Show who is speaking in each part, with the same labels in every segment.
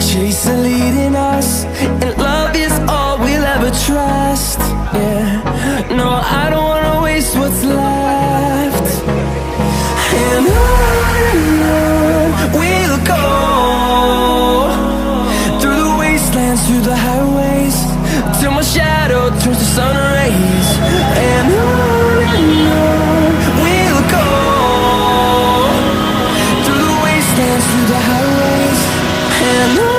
Speaker 1: Chasing, leading us, and love is all we'll ever trust. Yeah, no, I don't wanna waste what's left. And on we'll go, through the wastelands, through the highways, till my shadow turns to sun rays. And on we'll go, through the wastelands, through the highways, and on.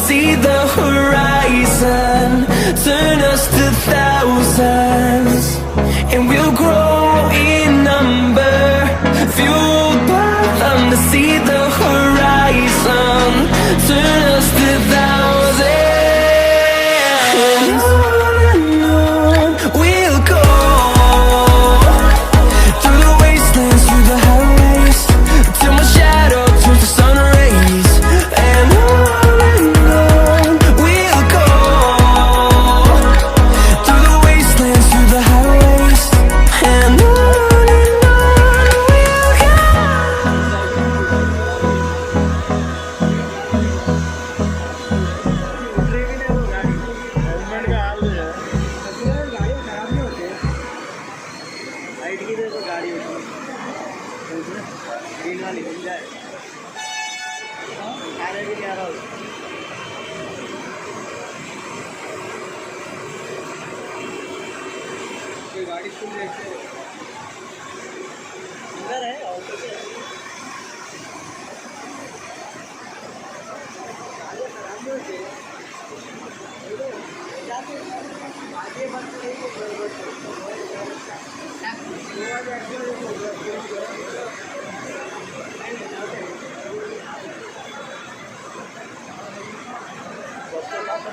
Speaker 1: See the horizon turn us to thousands, and we'll grow in number, fueled by them to see the horizon turn us to thousands. And on we'll go, through the wastelands, through the highways, till my shadow turns to sun rays. And on
Speaker 2: गाड़ी full इधर है auto से आगे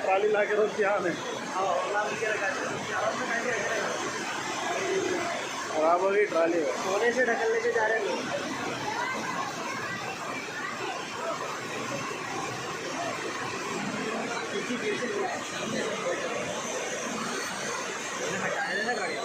Speaker 2: trolley ला के रोक दिया हमें खराब हो गई ट्राली सोने से ढकल लेके जा रहे हैं लोग। हटाने ना गाड़ी